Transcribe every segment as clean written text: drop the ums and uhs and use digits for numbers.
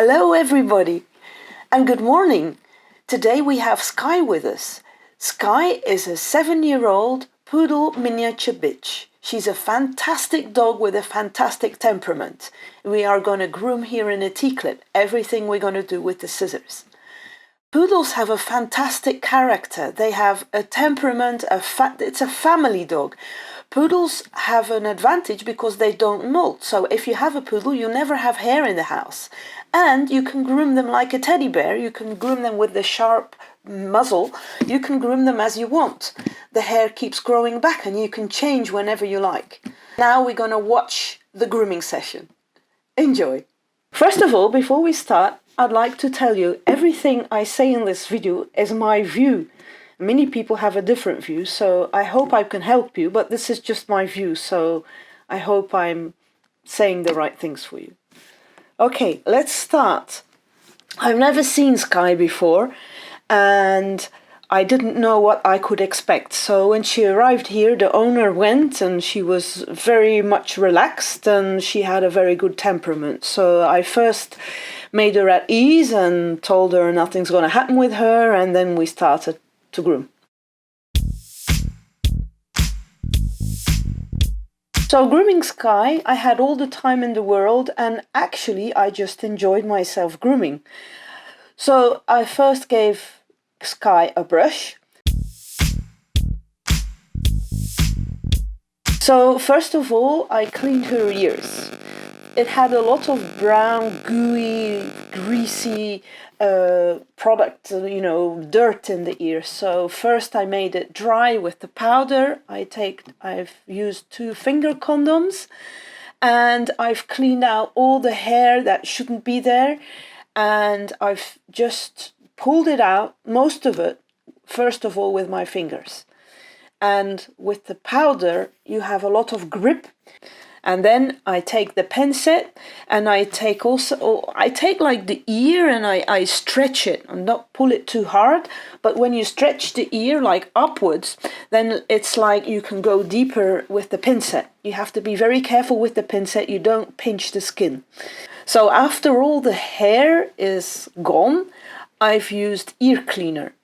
Hello everybody and good morning. Today we have Skye with us. Skye is a 7-year-old poodle miniature bitch. She's a fantastic dog with a fantastic temperament. We are going to groom here in a tea-clip, everything we're going to do with the scissors. Poodles have a fantastic character. They have a temperament, it's a family dog. Poodles have an advantage because they don't molt. So if you have a poodle, you never have hair in the house. And you can groom them like a teddy bear. You can groom them with the sharp muzzle. You can groom them as you want. The hair keeps growing back and you can change whenever you like. Now we're going to watch the grooming session. Enjoy. First of all, before we start, I'd like to tell you everything I say in this video is my view. Many people have a different view, so I hope I can help you, but this is just my view, so I hope I'm saying the right things for you. Okay, let's start. I've never seen Skye before, and I didn't know what I could expect. So when she arrived here, the owner went and she was very much relaxed and she had a very good temperament. So I first made her at ease and told her nothing's going to happen with her, and then we started to groom. So grooming Skye, I had all the time in the world, and actually I just enjoyed myself grooming. So I first gave Skye a brush. So first of all, I cleaned her ears. It had a lot of brown, gooey, greasy product, dirt in the ear. So first I made it dry with the powder. I've used 2 finger condoms, and I've cleaned out all the hair that shouldn't be there, and I've just pulled it out, most of it, first of all with my fingers. And with the powder you have a lot of grip. And then I take the pen set and I take like the ear and I stretch it and not pull it too hard. But when you stretch the ear like upwards, then it's like you can go deeper with the pin set. You have to be very careful with the pin set. You don't pinch the skin. So after all the hair is gone, I've used ear cleaner.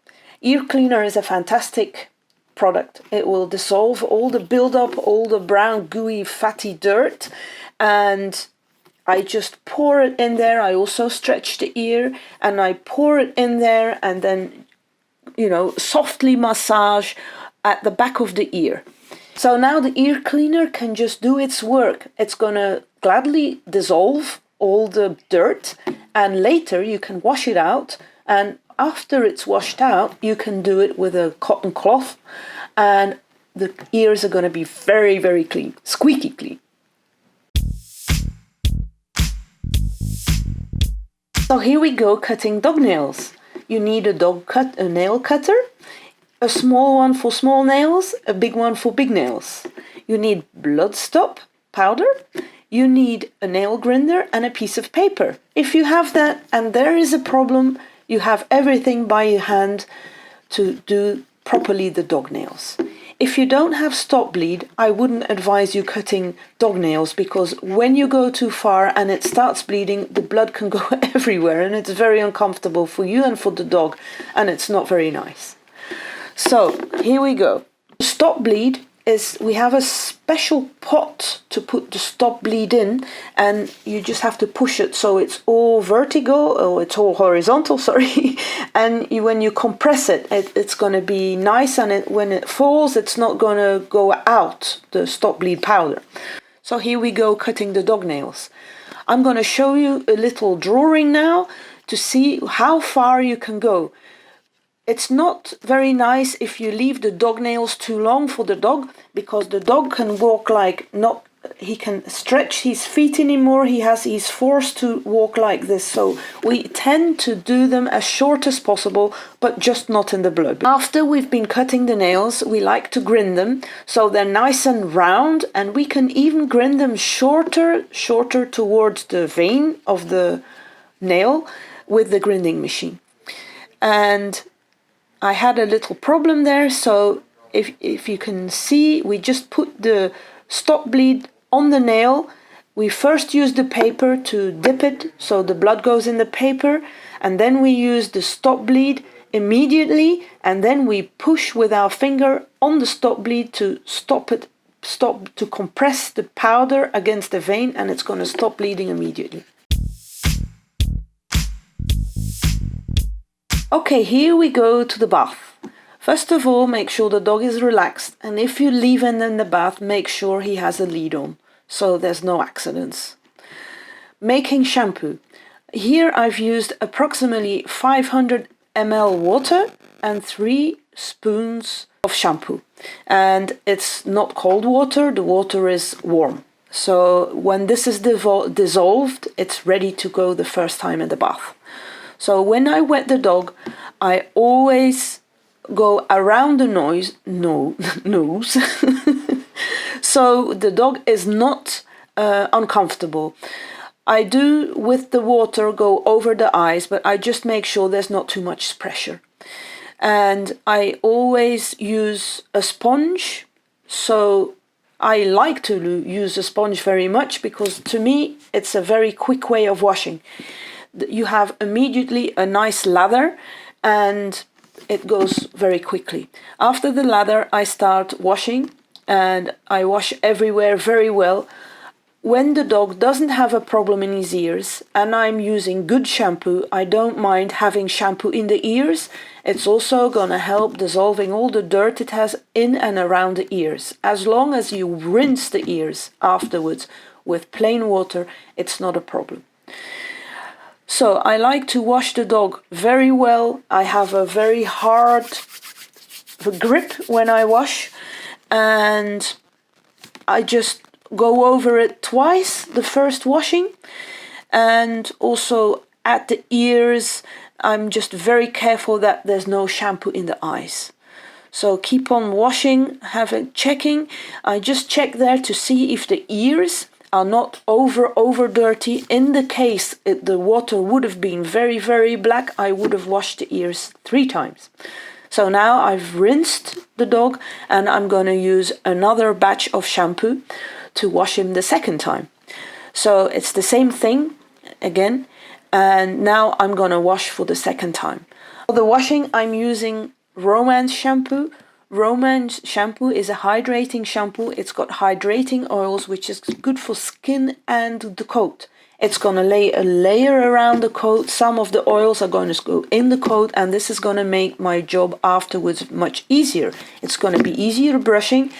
Ear cleaner is a fantastic product. It will dissolve all the buildup, all the brown, gooey, fatty dirt, and I just pour it in there. I also stretch the ear and I pour it in there and then, softly massage at the back of the ear. So now the ear cleaner can just do its work. It's gonna gladly dissolve all the dirt, and later you can wash it out, and after it's washed out, you can do it with a cotton cloth, and the ears are going to be very, very clean, squeaky clean. So here we go cutting dog nails. You need a nail cutter, a small one for small nails, a big one for big nails. You need bloodstop powder. You need a nail grinder and a piece of paper. If you have that and there is a problem, you have everything by your hand to do properly the dog nails. If you don't have stop bleed, I wouldn't advise you cutting dog nails, because when you go too far and it starts bleeding, the blood can go everywhere and it's very uncomfortable for you and for the dog, and it's not very nice. So here we go. Stop bleed is, we have a special pot to put the stop bleed in, and you just have to push it so it's all it's all horizontal, sorry, and when you compress it, it's going to be nice, and when it falls, it's not going to go out, the stop bleed powder. So here we go cutting the dog nails. I'm going to show you a little drawing now to see how far you can go. It's not very nice if you leave the dog nails too long for the dog, because the dog can walk he can stretch his feet anymore. He's forced to walk like this. So we tend to do them as short as possible, but just not in the blood. After we've been cutting the nails, we like to grind them so they're nice and round, and we can even grind them shorter towards the vein of the nail with the grinding machine. And I had a little problem there, so if you can see, we just put the stop bleed on the nail We first use the paper to dip it so the blood goes in the paper, and then we use the stop bleed immediately, and then we push with our finger on the stop bleed to stop to compress the powder against the vein, and it's going to stop bleeding immediately. Okay, here we go to the bath. First of all, make sure the dog is relaxed, and if you leave him in the bath, make sure he has a lead on, so there's no accidents. Making shampoo. Here I've used approximately 500 ml water and 3 spoons of shampoo. And it's not cold water, the water is warm. So when this is dissolved, it's ready to go the first time in the bath. So when I wet the dog, I always go around the nose, so the dog is not uncomfortable. I do with the water go over the eyes, but I just make sure there's not too much pressure. And I always use a sponge, so I like to use a sponge very much because to me it's a very quick way of washing. You have immediately a nice lather and it goes very quickly. After the lather, I start washing, and I wash everywhere very well. When the dog doesn't have a problem in his ears and I'm using good shampoo, I don't mind having shampoo in the ears. It's also gonna help dissolving all the dirt it has in and around the ears. As long as you rinse the ears afterwards with plain water, it's not a problem. So I like to wash the dog very well. I have a very hard grip when I wash, and I just go over it twice the first washing, and also at the ears I'm just very careful that there's no shampoo in the eyes. So keep on washing, checking. I just check there to see if the ears are not over dirty. In the case the water would have been very, very black, I would have washed the ears 3 times. So now I've rinsed the dog and I'm going to use another batch of shampoo to wash him the second time. So it's the same thing again, and now I'm going to wash for the second time. For the washing, I'm using Romance shampoo. Romance shampoo is a hydrating shampoo. It's got hydrating oils, which is good for skin and the coat. It's going to lay a layer around the coat. Some of the oils are going to go in the coat, and this is going to make my job afterwards much easier. It's going to be easier brushing,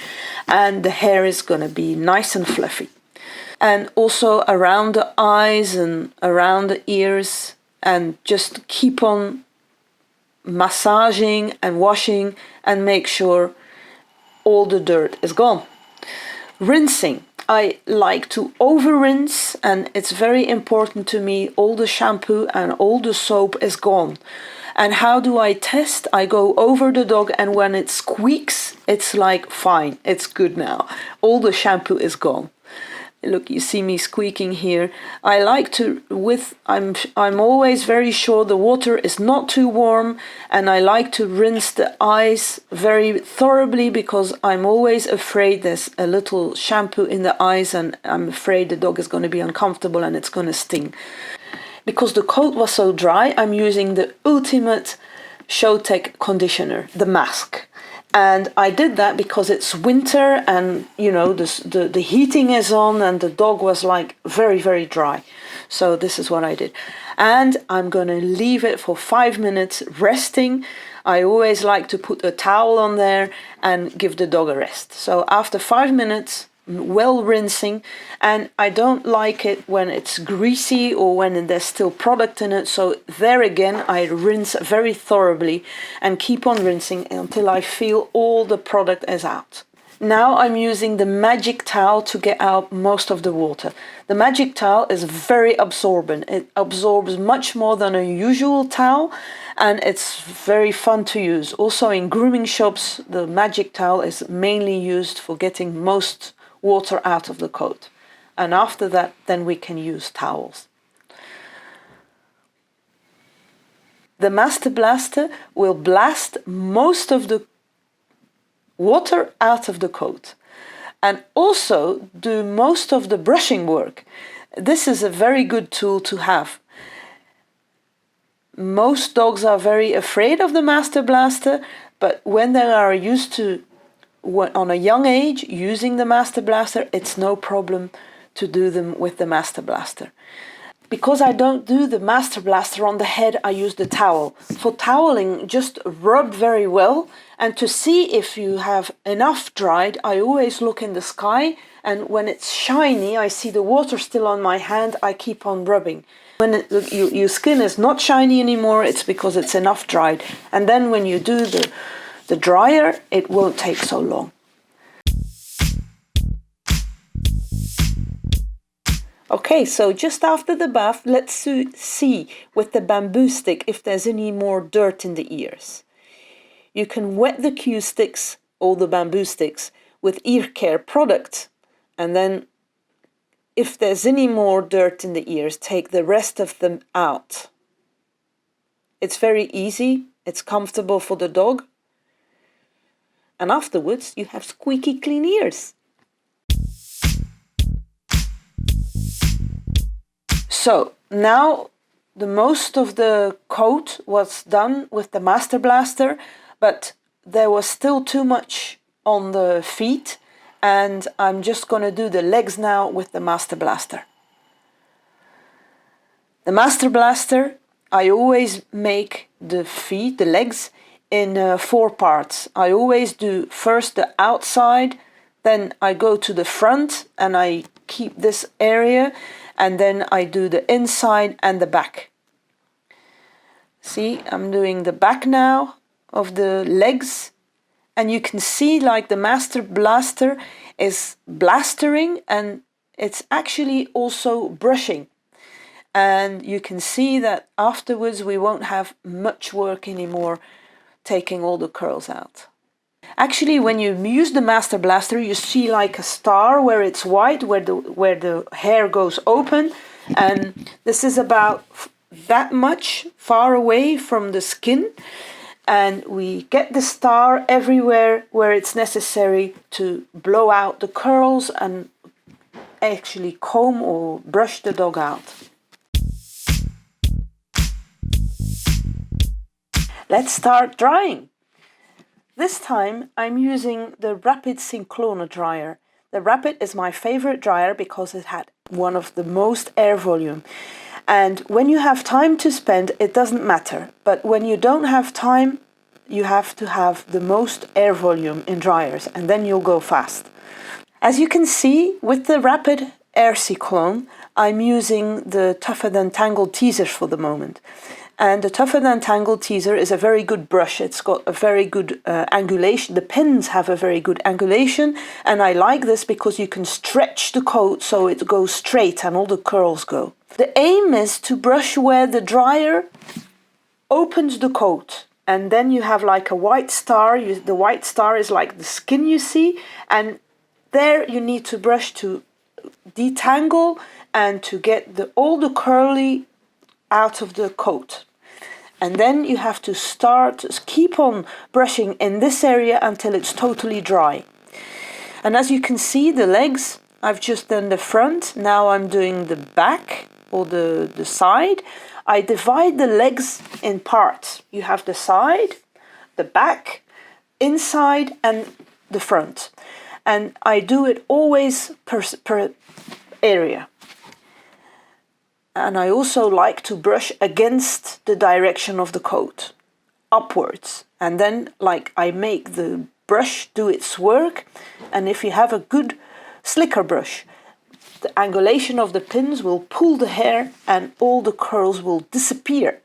and the hair is going to be nice and fluffy. And also around the eyes and around the ears, and just keep on massaging and washing and make sure all the dirt is gone. Rinsing. I like to over rinse, and it's very important to me all the shampoo and all the soap is gone. And how do I test? I go over the dog, and when it squeaks, it's like fine, it's good now. All the shampoo is gone. Look, you see me squeaking here. I like to, I'm always very sure the water is not too warm, and I like to rinse the eyes very thoroughly because I'm always afraid there's a little shampoo in the eyes, and I'm afraid the dog is going to be uncomfortable and it's going to sting. Because the coat was so dry, I'm using the ultimate showtek conditioner, the mask. And I did that because it's winter and, you know, the heating is on and the dog was like very, very dry. So this is what I did. And I'm going to leave it for 5 minutes resting. I always like to put a towel on there and give the dog a rest. So after 5 minutes, well rinsing, and I don't like it when it's greasy or when there's still product in it, so there again I rinse very thoroughly and keep on rinsing until I feel all the product is out. Now I'm using the magic towel to get out most of the water. The magic towel is very absorbent. It absorbs much more than a usual towel, and it's very fun to use. Also in grooming shops, the magic towel is mainly used for getting most water out of the coat, and after that then we can use towels. The Master Blaster will blast most of the water out of the coat, and also do most of the brushing work. This is a very good tool to have. Most dogs are very afraid of the Master Blaster, but when they are used to, on a young age, using the Master Blaster, it's no problem to do them with the Master Blaster. Because I don't do the Master Blaster on the head, I use the towel. For toweling, just rub very well, and to see if you have enough dried, I always look in the sky, and when it's shiny, I see the water still on my hand, I keep on rubbing. When your skin is not shiny anymore, it's because it's enough dried. And then when you do the dryer, it won't take so long. Okay, so just after the bath, let's see with the bamboo stick if there's any more dirt in the ears. You can wet the cue sticks, or the bamboo sticks, with ear care product, and then if there's any more dirt in the ears, take the rest of them out. It's very easy, it's comfortable for the dog, and afterwards you have squeaky clean ears. So now the most of the coat was done with the Master Blaster, but there was still too much on the feet, and I'm just going to do the legs now with the Master Blaster. The Master Blaster, I always make the feet, the legs, in 4 parts. I always do first the outside, then I go to the front and I keep this area, and then I do the inside and the back. See, I'm doing the back now of the legs, and you can see like the Master Blaster is blastering, and it's actually also brushing. And you can see that afterwards we won't have much work anymore taking all the curls out. Actually, when you use the Master Blaster, you see like a star where it's white, where the hair goes open, and this is about that much far away from the skin, and we get the star everywhere where it's necessary to blow out the curls and actually comb or brush the dog out. Let's start drying. This time I'm using the Rapid Synclona dryer. The Rapid is my favorite dryer because it had one of the most air volume. And when you have time to spend, it doesn't matter. But when you don't have time, you have to have the most air volume in dryers, and then you'll go fast. As you can see, with the Rapid Air Cyclone, I'm using the Tuffer than Tangle teasers for the moment. And the Tuffer than Tangle teaser is a very good brush. It's got a very good angulation. The pins have a very good angulation, and I like this because you can stretch the coat so it goes straight and all the curls go. The aim is to brush where the dryer opens the coat, and then you have like a white star. The white star is like the skin you see, and there you need to brush to detangle and to get all the curly out of the coat. And then you have to keep on brushing in this area until it's totally dry. And as you can see, the legs, I've just done the front, now I'm doing the back or the side. I divide the legs in parts. You have the side, the back, inside and the front. And I do it always per area. And I also like to brush against the direction of the coat, upwards. And then like I make the brush do its work. And if you have a good slicker brush, the angulation of the pins will pull the hair and all the curls will disappear.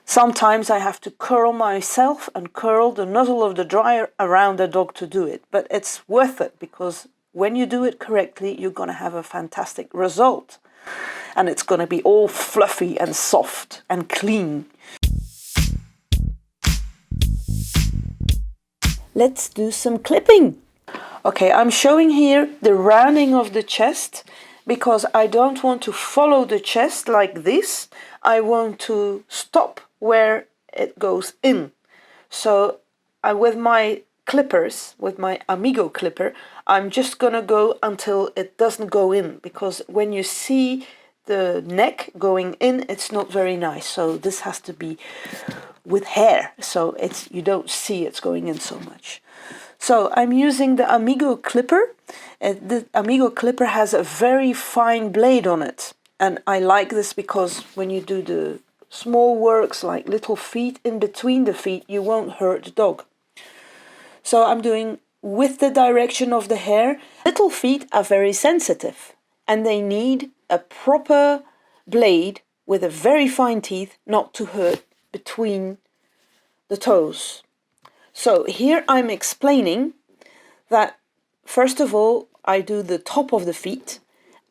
Sometimes I have to curl myself and curl the nozzle of the dryer around the dog to do it. But it's worth it because when you do it correctly, you're going to have a fantastic result. And it's going to be all fluffy and soft and clean. Let's do some clipping. Okay, I'm showing here the rounding of the chest because I don't want to follow the chest like this. I want to stop where it goes in. So with my clippers, with my Amigo clipper, I'm just gonna go until it doesn't go in, because when you see the neck going in, it's not very nice. So this has to be with hair, so you don't see it's going in so much. So I'm using the Amigo clipper. The Amigo clipper has a very fine blade on it, and I like this because when you do the small works like little feet in between the feet, you won't hurt the dog. So I'm doing with the direction of the hair. Little feet are very sensitive and they need a proper blade with a very fine teeth not to hurt between the toes. So here I'm explaining that first of all I do the top of the feet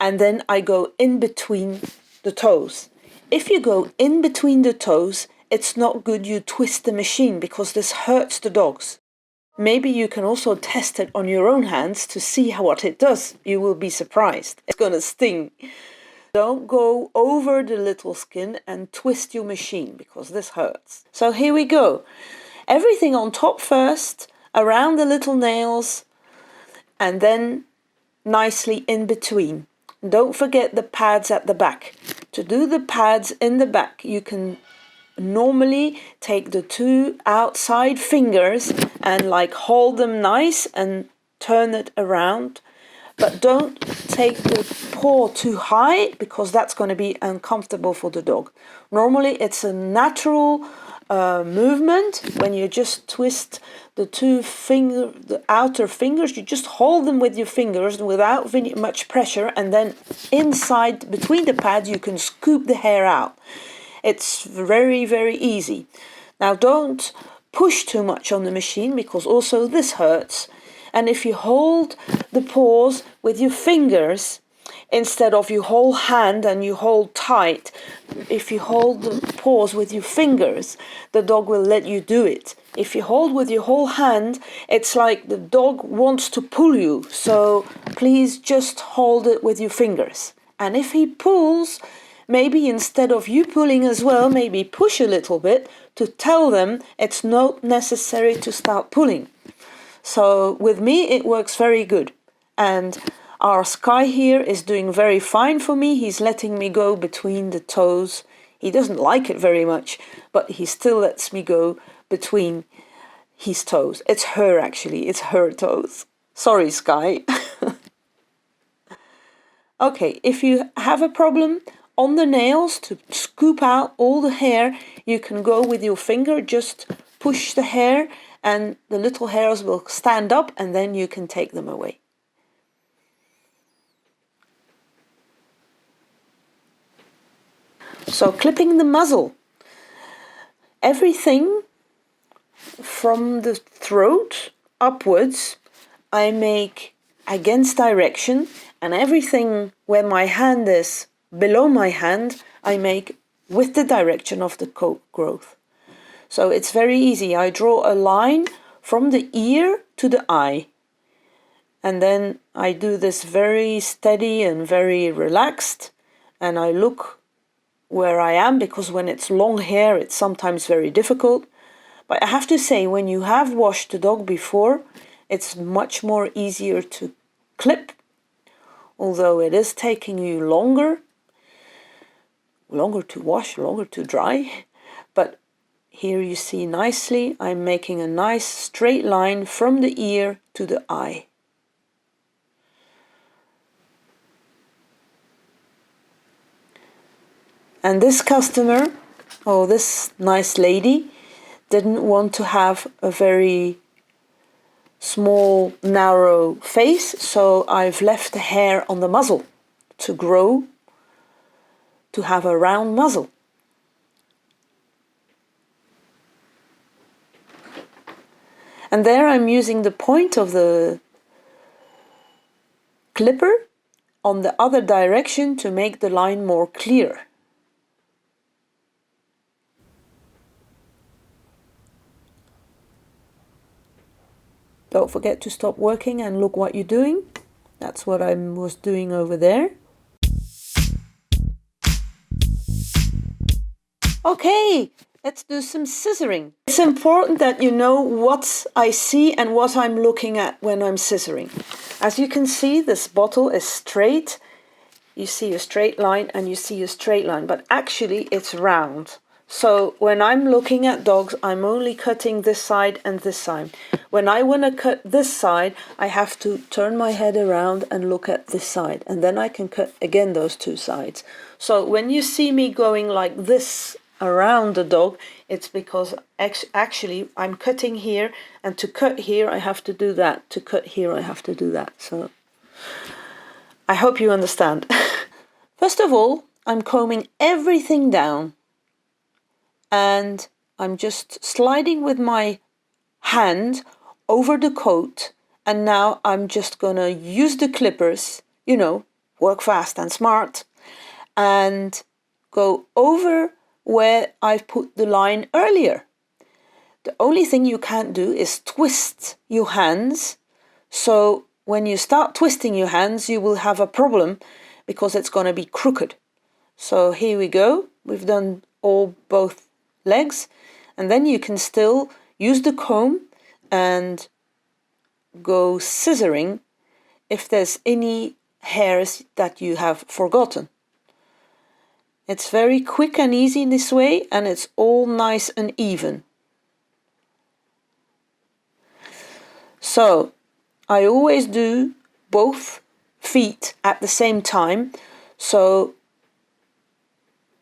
and then I go in between the toes. If you go in between the toes, it's not good you twist the machine because this hurts the dogs. Maybe you can also test it on your own hands to see what it does. You will be surprised. It's gonna sting. Don't go over the little skin and twist your machine because this hurts. So here we go. Everything on top first, around the little nails, and then nicely in between. Don't forget the pads at the back. To do the pads in the back, you can normally take the two outside fingers and like hold them nice and turn it around, but don't take the paw too high because that's going to be uncomfortable for the dog. Normally it's a natural movement. When you just twist the outer fingers, you just hold them with your fingers without much pressure, and then inside between the pads you can scoop the hair out. It's very, very easy. Now don't push too much on the machine because also this hurts. And if you hold the paws with your fingers instead of your whole hand and you hold tight, if you hold the paws with your fingers, the dog will let you do it. If you hold with your whole hand, it's like the dog wants to pull you. So please just hold it with your fingers. And if he pulls, maybe instead of you pulling as well, maybe push a little bit to tell them it's not necessary to start pulling. So with me it works very good. And our Skye here is doing very fine for me. He's letting me go between the toes. He doesn't like it very much, but he still lets me go between his toes. It's her actually, it's her toes. Sorry, Skye. Okay, if you have a problem on the nails to scoop out all the hair, you can go with your finger, just push the hair and the little hairs will stand up and then you can take them away. So clipping the muzzle. Everything from the throat upwards I make against direction, and everything where my hand is below my hand I make with the direction of the coat growth. So it's very easy. I draw a line from the ear to the eye, and then I do this very steady and very relaxed, and I look where I am because when it's long hair it's sometimes very difficult. But I have to say, when you have washed the dog before, it's much more easier to clip, although it is taking you longer to wash, longer to dry. But here you see nicely I'm making a nice straight line from the ear to the eye. And this customer, or this nice lady, didn't want to have a very small, narrow face, so I've left the hair on the muzzle to grow, to have a round muzzle. And there I'm using the point of the clipper on the other direction to make the line more clear. Don't forget to stop working and look what you're doing. That's what I was doing over there. Okay, let's do some scissoring. It's important that you know what I see and what I'm looking at when I'm scissoring. As you can see, this bottle is straight. You see a straight line and you see a straight line, but actually it's round. So when I'm looking at dogs, I'm only cutting this side and this side. When I want to cut this side, I have to turn my head around and look at this side, and then I can cut again those two sides. So when you see me going like this around the dog, it's because actually I'm cutting here, and to cut here I have to do that. To cut here I have to do that. So I hope you understand. First of all, I'm combing everything down, and I'm just sliding with my hand over the coat, and now I'm just gonna use the clippers, you know, work fast and smart, and go over where I've put the line earlier. The only thing you can't do is twist your hands, so when you start twisting your hands you will have a problem because it's gonna be crooked. So here we go, we've done both legs, and then you can still use the comb and go scissoring if there's any hairs that you have forgotten. It's very quick and easy this way, and it's all nice and even. So I always do both feet at the same time, so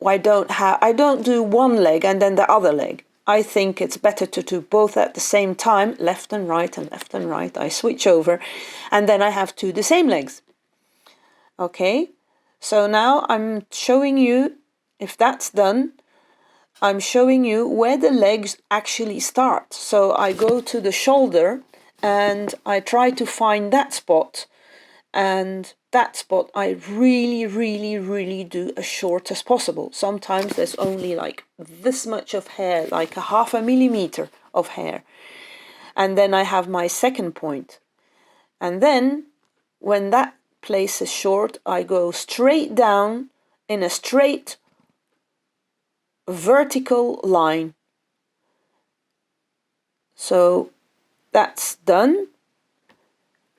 I don't do one leg and then the other leg. I think it's better to do both at the same time, left and right and left and right. I switch over, and then I have the same legs. Okay, so now I'm showing you, if that's done, I'm showing you where the legs actually start. So I go to the shoulder and I try to find that spot, and that spot I really do as short as possible. Sometimes there's only like this much of hair, like a 0.5 millimeter of hair. And then I have my second point. And then when that place is short, I go straight down in a straight vertical line. So that's done.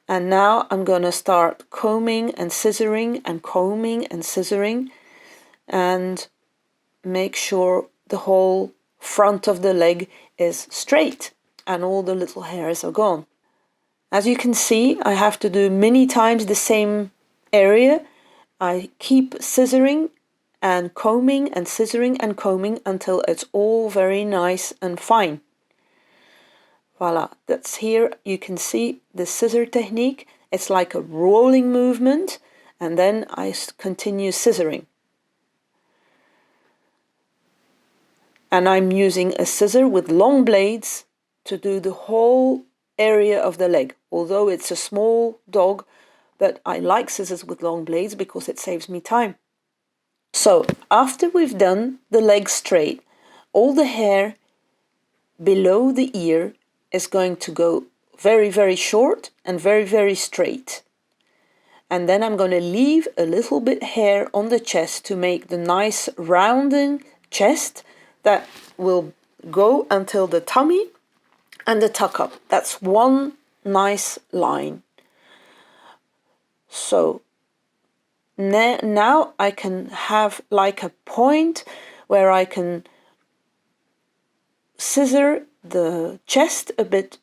And now I'm going to start combing and scissoring and combing and scissoring, and make sure the whole front of the leg is straight and all the little hairs are gone. As you can see, I have to do many times the same area. I keep scissoring and combing and scissoring and combing until it's all very nice and fine. Voila, that's here. You can see the scissor technique. It's like a rolling movement, and then I continue scissoring. And I'm using a scissor with long blades to do the whole area of the leg. Although it's a small dog, but I like scissors with long blades because it saves me time. So after we've done the leg straight, all the hair below the ear is going to go very short and very straight. And then I'm going to leave a little bit hair on the chest to make the nice rounding chest that will go until the tummy and the tuck up. That's one nice line. So now I can have like a point where I can scissor the chest a bit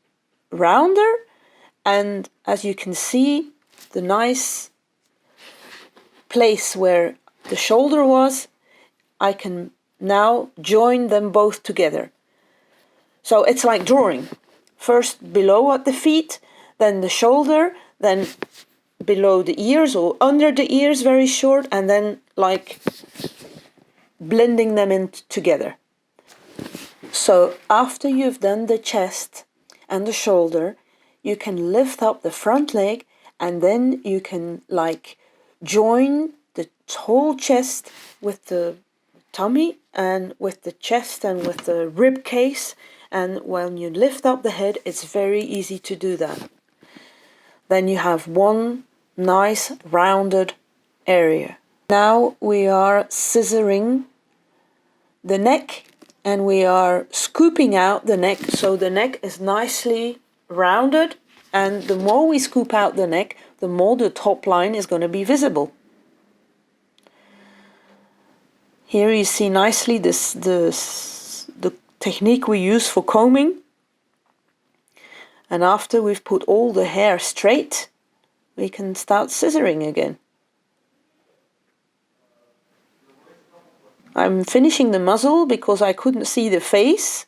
rounder, and as you can see, the nice place where the shoulder was, I can now join them both together. So it's like drawing. First below at the feet, then the shoulder, then below the ears or under the ears very short, and then like blending them in together. So after you've done the chest and the shoulder, you can lift up the front leg, and then you can like join the whole chest with the tummy and with the chest and with the rib case, and when you lift up the head, it's very easy to do that. Then you have one nice rounded area. Now we are scissoring the neck And we are scooping out the neck so the neck is nicely rounded, and the more we scoop out the neck, the more the top line is going to be visible. Here you see nicely the technique we use for combing. And after we've put all the hair straight, we can start scissoring again. I'm finishing the muzzle because I couldn't see the face.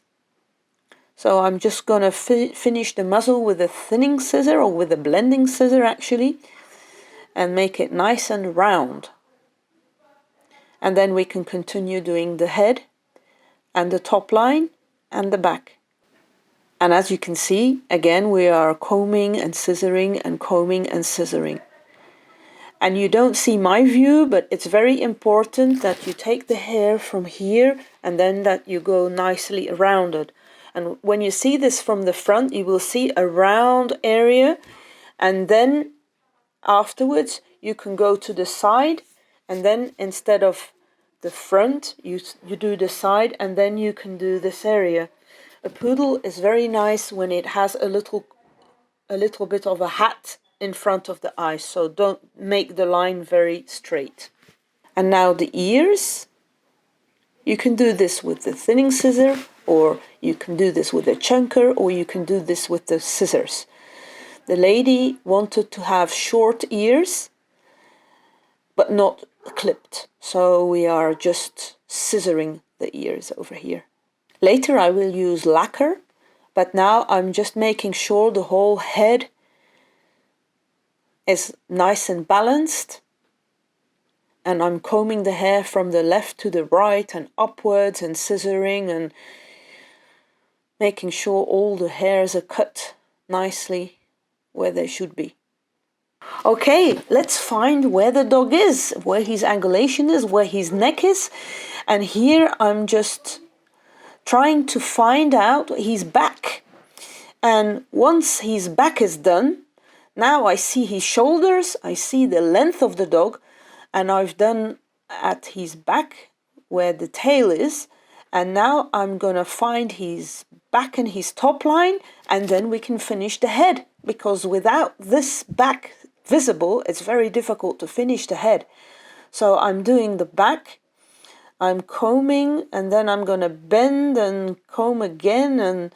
So I'm just going to finish the muzzle with a thinning scissor, or with a blending scissor actually, and make it nice and round. And then we can continue doing the head and the top line and the back. And as you can see, again, we are combing and scissoring and combing and scissoring. And you don't see my view, but it's very important that you take the hair from here and then that you go nicely around it. And when you see this from the front, you will see a round area, and then afterwards you can go to the side, and then instead of the front, you do the side, and then you can do this area. A poodle is very nice when it has a little bit of a hat in front of the eyes, so don't make the line very straight. And now the ears. You can do this with the thinning scissor, or you can do this with a chunker, or you can do this with the scissors. The lady wanted to have short ears, but not clipped, so we are just scissoring the ears over here. Later I will use lacquer, but now I'm just making sure the whole head is nice and balanced, and I'm combing the hair from the left to the right and upwards and scissoring and making sure all the hairs are cut nicely where they should be. Okay, let's find where the dog is, where his angulation is, where his neck is. And here I'm just trying to find out his back. And once his back is done, now I see his shoulders, I see the length of the dog, and I've done at his back where the tail is. And now I'm gonna find his back and his top line, and then we can finish the head, because without this back visible, it's very difficult to finish the head. So I'm doing the back, I'm combing, and then I'm gonna bend and comb again, and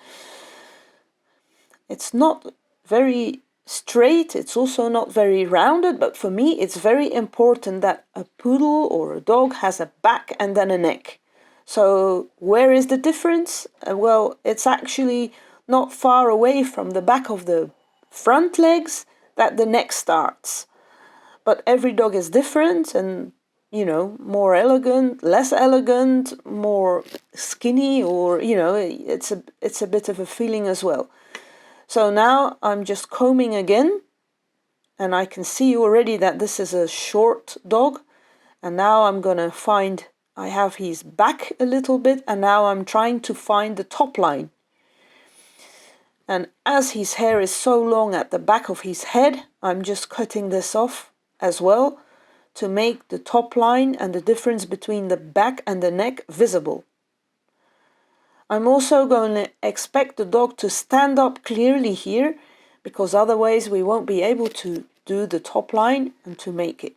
it's not very straight, it's also not very rounded, but for me it's very important that a poodle or a dog has a back and then a neck. So where is the difference? Well, it's actually not far away from the back of the front legs that the neck starts. But every dog is different, and you know, more elegant, less elegant, more skinny, or you know, it's a bit of a feeling as well. So now I'm just combing again, and I can see already that this is a short dog. And now I'm gonna find, I have his back a little bit, and now I'm trying to find the top line. And as his hair is so long at the back of his head, I'm just cutting this off as well to make the top line and the difference between the back and the neck visible. I'm also going to expect the dog to stand up clearly here, because otherwise we won't be able to do the top line and to make it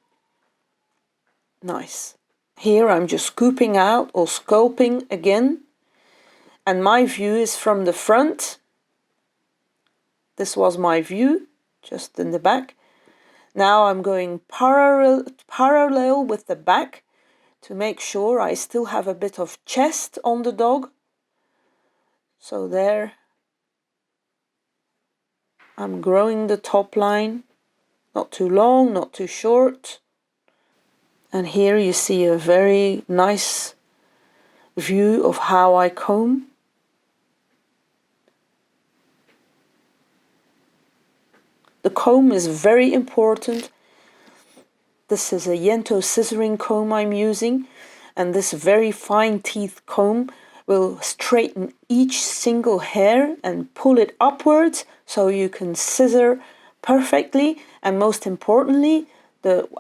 nice. Here I'm just scooping out or sculpting again, and my view is from the front. This was my view, just in the back. Now I'm going parallel with the back to make sure I still have a bit of chest on the dog. So there, I'm growing the top line, not too long, not too short. And here you see a very nice view of how I comb. The comb is very important. This is a Yento scissoring comb I'm using, and this very fine teeth comb will straighten each single hair and pull it upwards so you can scissor perfectly. And most importantly,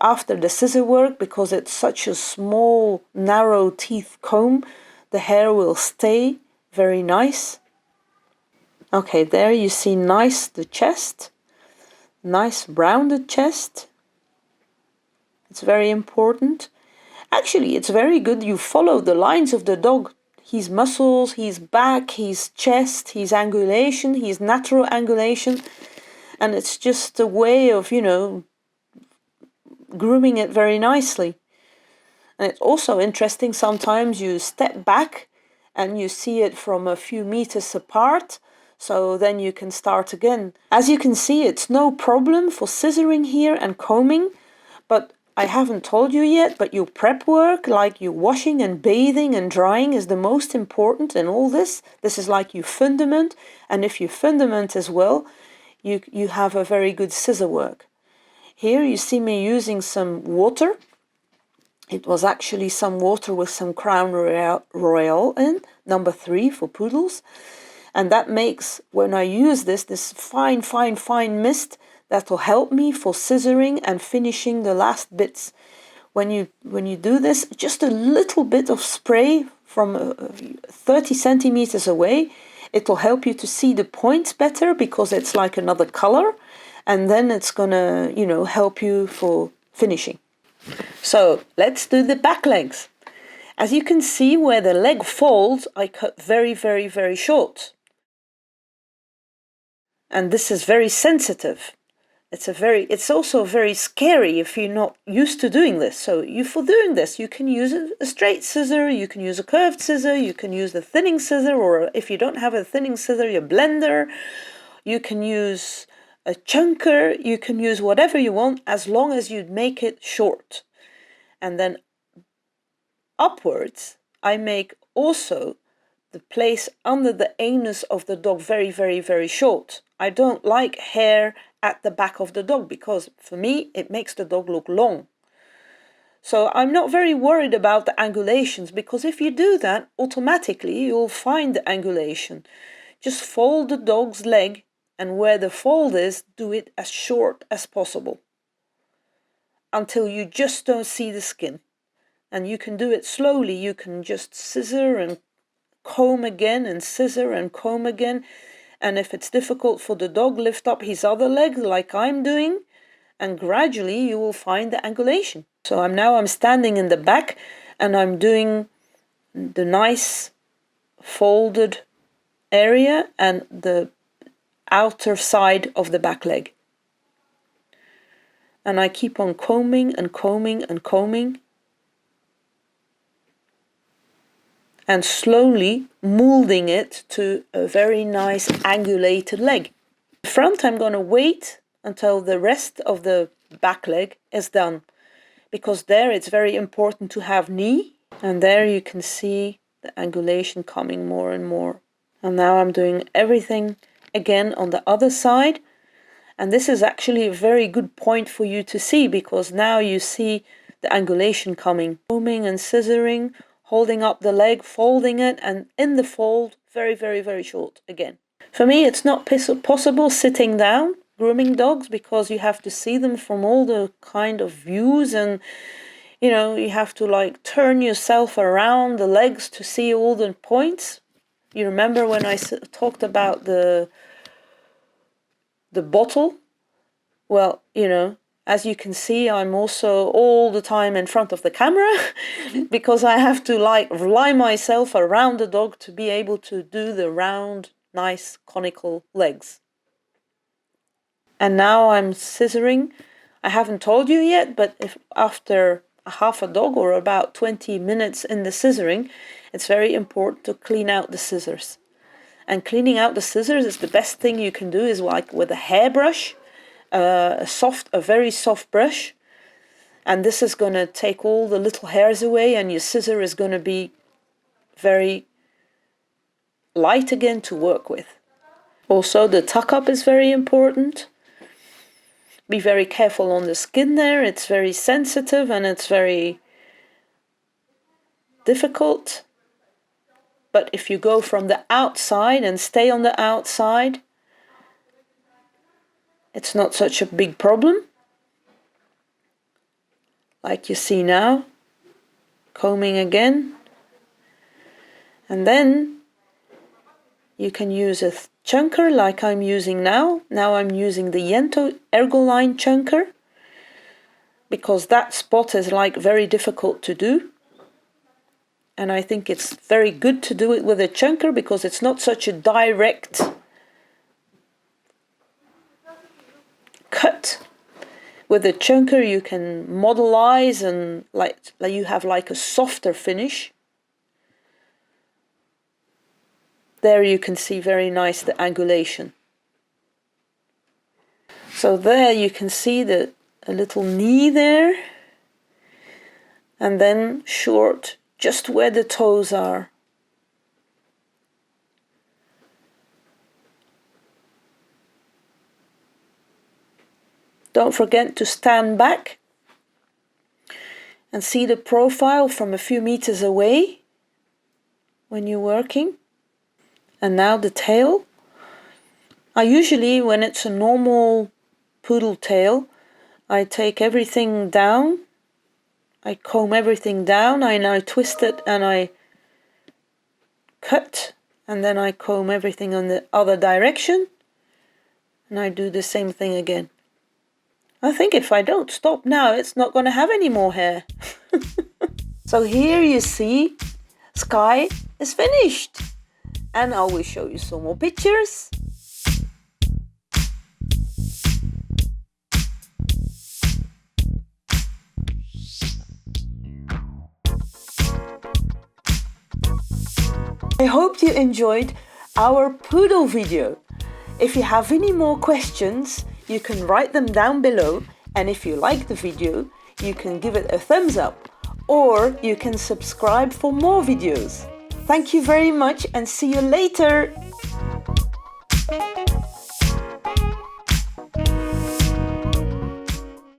after the scissor work, because it's such a small narrow teeth comb, the hair will stay very nice. Okay, there you see nice the chest, nice rounded chest. It's very important. Actually, it's very good you follow the lines of the dog. His muscles, his back, his chest, his angulation, his natural angulation. And it's just a way of, you know, grooming it very nicely. And it's also interesting, sometimes you step back and you see it from a few meters apart, so then you can start again. As you can see, it's no problem for scissoring here and combing, but I haven't told you yet, but your prep work, like your washing and bathing and drying, is the most important in all this. This is like your fundament, and if you fundament as well, you have a very good scissor work. Here you see me using some water. It was actually some water with some Crown Royal in, number 3 for poodles. And that makes, when I use this fine, fine, fine mist, that will help me for scissoring and finishing the last bits. When you do this, just a little bit of spray from 30 centimeters away, it will help you to see the points better because it's like another color. And then it's gonna, you know, help you for finishing. So let's do the back legs. As you can see, where the leg folds, I cut very, very, very short. And this is very sensitive. It's also very scary if you're not used to doing this. So for doing this, you can use a straight scissor, you can use a curved scissor, you can use the thinning scissor, or if you don't have a thinning scissor, your blender. You can use a chunker, you can use whatever you want as long as you make it short. And then upwards, I make also the place under the anus of the dog very, very, very short. I don't like hair at the back of the dog because for me it makes the dog look long. So I'm not very worried about the angulations because if you do that, automatically you'll find the angulation. Just fold the dog's leg, and where the fold is, do it as short as possible until you just don't see the skin. And you can do it slowly. You can just scissor and comb again and scissor and comb again. And if it's difficult for the dog, lift up his other leg like I'm doing, and gradually you will find the angulation. So I'm standing in the back and I'm doing the nice folded area and the outer side of the back leg. And I keep on combing and combing and combing. And slowly molding it to a very nice angulated leg. The front, I'm going to wait until the rest of the back leg is done, because there it's very important to have knee, and there you can see the angulation coming more and more. And now I'm doing everything again on the other side, and this is actually a very good point for you to see, because now you see the angulation coming. Combing and scissoring, holding up the leg, folding it, and in the fold, very, very, very short again. For me, it's not possible sitting down grooming dogs because you have to see them from all the kind of views, and you know, you have to like turn yourself around the legs to see all the points. You remember when I talked about the bottle? Well, you know, as you can see, I'm also all the time in front of the camera because I have to like lie myself around the dog to be able to do the round, nice conical legs. And now I'm scissoring. I haven't told you yet, but if after half a dog or about 20 minutes in the scissoring, it's very important to clean out the scissors. And cleaning out the scissors is the best thing you can do, is like with a hairbrush. A very soft brush, and this is going to take all the little hairs away, and your scissor is going to be very light again to work with. Also, the tuck up is very important. Be very careful on the skin there. It's very sensitive and it's very difficult. But if you go from the outside and stay on the outside, it's not such a big problem. Like you see now, combing again. And then you can use a chunker like I'm using now. Now I'm using the Yento Ergoline chunker because that spot is like very difficult to do. And I think it's very good to do it with a chunker because it's not such a direct cut. With a chunker you can modelize and like you have like a softer finish. There you can see very nice the angulation. So there you can see a little knee there, and then short just where the toes are. Don't forget to stand back and see the profile from a few meters away when you're working. And now the tail. I usually, when it's a normal poodle tail, I take everything down. I comb everything down and I twist it and I cut, and then I comb everything on the other direction and I do the same thing again. I think if I don't stop now, it's not going to have any more hair. So here you see Skye is finished. And I will show you some more pictures. I hope you enjoyed our poodle video. If you have any more questions, you can write them down below. And if you like the video, you can give it a thumbs up, or you can subscribe for more videos. Thank you very much and see you later!